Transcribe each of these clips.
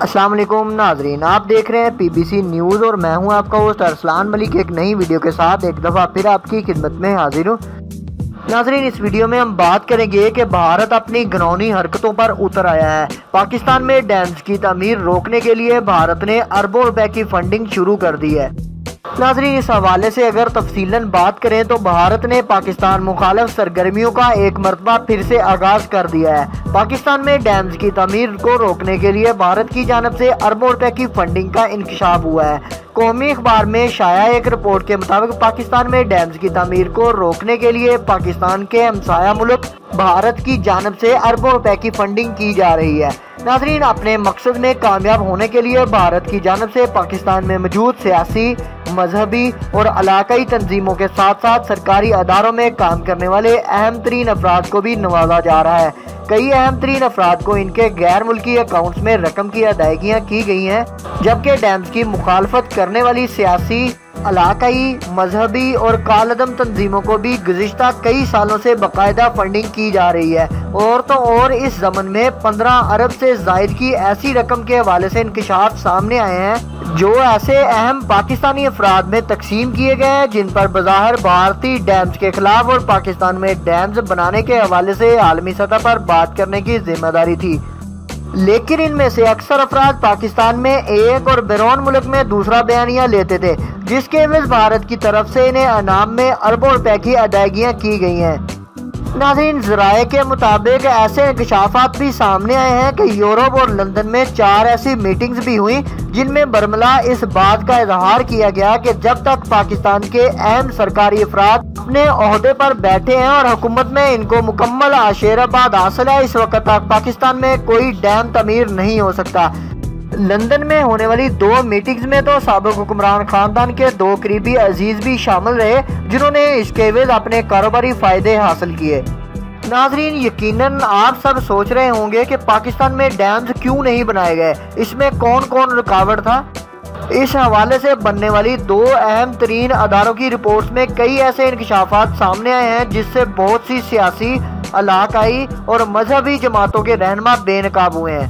السلام علیکم ناظرین، آپ دیکھ رہے ہیں PBC نیوز اور میں ہوں آپ کا ہوسٹ ارسلان ملک ایک نئی ویڈیو کے ساتھ ایک دفعہ پھر آپ کی خدمت میں حاضر ہوں۔ ناظرین، اس ویڈیو میں ہم بات کریں گے کہ بھارت اپنی گھنونی حرکتوں پر اتر آیا ہے۔ پاکستان میں ڈیمز کی تعمیر روکنے کے لیے بھارت نے اربوں روپے کی فنڈنگ شروع کر دی ہے۔ ناظرین، اس حوالے سے اگر تفصیلاً بات کریں تو بھارت نے پاکستان مخالف سرگرمیوں کا ایک مرتبہ پھر سے آغاز کر دیا ہے۔ پاکستان میں ڈیمز کی تعمیر کو روکنے کے لیے بھارت کی جانب سے اربوں روپے کی فنڈنگ کا انکشاف ہوا ہے۔ قومی اخبار میں شائع ایک رپورٹ کے مطابق پاکستان میں ڈیمز کی تعمیر کو روکنے کے لیے پاکستان کے ہمسایہ ملک بھارت کی جانب سے اربوں روپے کی فنڈنگ کی جا رہی ہے۔ ناظرین، اپنے مقصد میں کامیاب ہونے کے لیے بھارت کی جانب سے پاکستان میں موجود سیاسی، مذہبی اور علاقائی تنظیموں کے ساتھ ساتھ سرکاری اداروں میں کام کرنے والے اہم ترین افراد کو بھی نوازا جا رہا ہے۔ کئی اہم ترین افراد کو ان کے غیر ملکی اکاؤنٹس میں رقم کی ادائیگیاں کی گئی ہیں، جبکہ ڈیمز کی مخالفت کرنے والی سیاسی، علاقائی، مذہبی اور کالعدم تنظیموں کو بھی گزشتہ کئی سالوں سے باقاعدہ فنڈنگ کی جا رہی ہے۔ اور تو اور اس ضمن میں 15 ارب سے زائد کی ایسی رقم کے حوالے سے انکشاف سامنے آئے ہیں جو ایسے اہم پاکستانی افراد میں تقسیم کیے گئے ہیں جن پر بظاہر بھارتی ڈیمز کے خلاف اور پاکستان میں ڈیمز بنانے کے حوالے سے عالمی سطح پر بات کرنے کی ذمہ داری تھی، لیکن ان میں سے اکثر افراد پاکستان میں ایک اور بیرون ملک میں دوسرا بیانیہ لیتے تھے، جس کے عوض بھارت کی طرف سے انہیں انعام میں اربوں روپے کی ادائیگیاں کی گئی ہیں۔ ناظرین، ذرائع کے مطابق ایسے انکشافات بھی سامنے آئے ہیں کہ یورپ اور لندن میں 4 ایسی میٹنگز بھی ہوئیں جن میں برملا اس بات کا اظہار کیا گیا کہ جب تک پاکستان کے اہم سرکاری افراد اپنے عہدے پر بیٹھے ہیں اور حکومت میں ان کو مکمل آشیرآباد حاصل ہے، اس وقت تک پاکستان میں کوئی ڈیم تعمیر نہیں ہو سکتا۔ لندن میں ہونے والی 2 میٹنگز میں تو سابق حکمران خاندان کے 2 قریبی عزیز بھی شامل رہے جنہوں نے اس کے عوض اپنے کاروباری فائدے حاصل کیے۔ ناظرین، یقیناً آپ سب سوچ رہے ہوں گے کہ پاکستان میں ڈیمز کیوں نہیں بنائے گئے، اس میں کون کون رکاوٹ تھا۔ اس حوالے سے بننے والی 2 اہم ترین اداروں کی رپورٹس میں کئی ایسے انکشافات سامنے آئے ہیں جس سے بہت سی سیاسی، علاقائی اور مذہبی جماعتوں کے رہنما بے نقاب ہوئے ہیں۔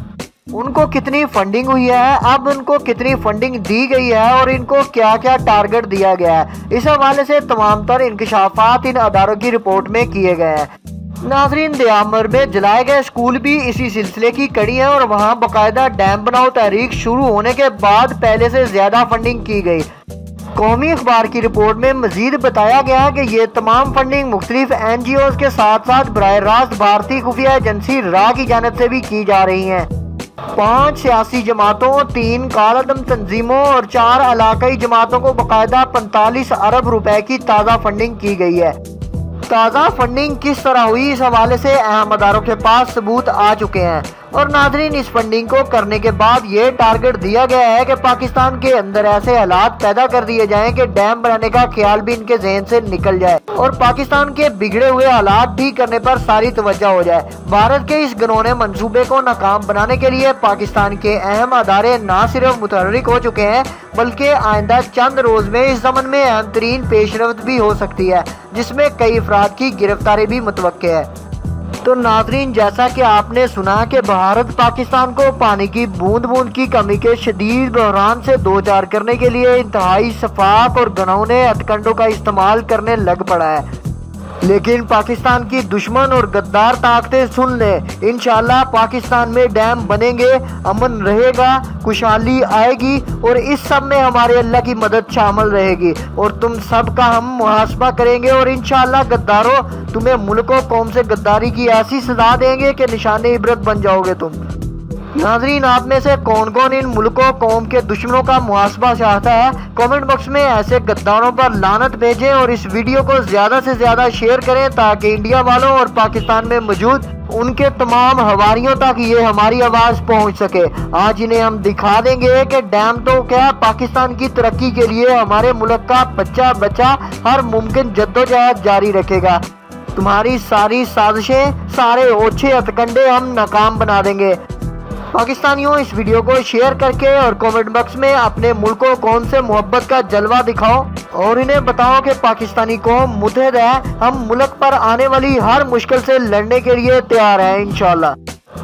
ان کو کتنی فنڈنگ ہوئی ہے، اب ان کو کتنی فنڈنگ دی گئی ہے اور ان کو کیا کیا ٹارگٹ دیا گیا ہے، اس حوالے سے تمام تر انکشافات ان اداروں کی رپورٹ میں کیے گئے ہیں۔ ناظرین، دیامر میں جلائے گئے اسکول بھی اسی سلسلے کی کڑی ہیں اور وہاں باقاعدہ ڈیم بناؤ تحریک شروع ہونے کے بعد پہلے سے زیادہ فنڈنگ کی گئی۔ قومی اخبار کی رپورٹ میں مزید بتایا گیا کہ یہ تمام فنڈنگ مختلف NGOs کے ساتھ ساتھ براہ راست بھارتی خفیہ ایجنسی را کی جانب سے بھی کی جا رہی ہیں۔ 5 سیاسی جماعتوں، 3 کالعدم تنظیموں اور 4 علاقائی جماعتوں کو باقاعدہ 45 ارب روپے کی تازہ فنڈنگ کی گئی ہے۔ تازہ فنڈنگ کس طرح ہوئی، اس حوالے سے اہم اداروں کے پاس ثبوت آ چکے ہیں۔ اور ناظرین، اس فنڈنگ کو کرنے کے بعد یہ ٹارگٹ دیا گیا ہے کہ پاکستان کے اندر ایسے حالات پیدا کر دیے جائیں کہ ڈیم بنانے کا خیال بھی ان کے ذہن سے نکل جائے اور پاکستان کے بگڑے ہوئے حالات ٹھیک کرنے پر ساری توجہ ہو جائے۔ بھارت کے اس گھنونے منصوبے کو ناکام بنانے کے لیے پاکستان کے اہم ادارے نہ صرف متحرک ہو چکے ہیں بلکہ آئندہ چند روز میں اس ضمن میں اہم ترین پیش رفت بھی ہو سکتی ہے، جس میں کئی افراد کی گرفتاری بھی متوقع ہے۔ تو ناظرین، جیسا کہ آپ نے سنا کہ بھارت پاکستان کو پانی کی بوند بوند کی کمی کے شدید بحران سے دوچار کرنے کے لیے انتہائی شفاف اور گھنونے ہتھکنڈوں کا استعمال کرنے لگ پڑا ہے، لیکن پاکستان کی دشمن اور غدار طاقتیں سن لیں، انشاءاللہ پاکستان میں ڈیم بنیں گے، امن رہے گا، خوشحالی آئے گی اور اس سب میں ہمارے اللہ کی مدد شامل رہے گی اور تم سب کا ہم محاسبہ کریں گے اور انشاءاللہ غداروں، تمہیں ملک و قوم سے غداری کی ایسی سزا دیں گے کہ نشان عبرت بن جاؤ گے تم۔ ناظرین، آپ میں سے کون کون ان ملک و قوم کے دشمنوں کا محاسبہ چاہتا ہے؟ کامنٹ باکس میں ایسے غداروں پر لعنت بھیجیں اور اس ویڈیو کو زیادہ سے زیادہ شیئر کریں تاکہ انڈیا والوں اور پاکستان میں موجود ان کے تمام حواریوں تک یہ ہماری آواز پہنچ سکے۔ آج انہیں ہم دکھا دیں گے کہ ڈیم تو کیا، پاکستان کی ترقی کے لیے ہمارے ملک کا بچہ بچہ ہر ممکن جدوجہد جاری رکھے گا۔ تمہاری ساری سازشیں، سارے اوچھے ہتھکنڈے ہم ناکام بنا دیں گے۔ پاکستانیوں، اس ویڈیو کو شیئر کر کے اور کامنٹ باکس میں اپنے ملک و قوم سے محبت کا جلوہ دکھاؤ اور انہیں بتاؤ کہ پاکستانی قوم متحد ہے، ہم ملک پر آنے والی ہر مشکل سے لڑنے کے لیے تیار ہیں انشاءاللہ۔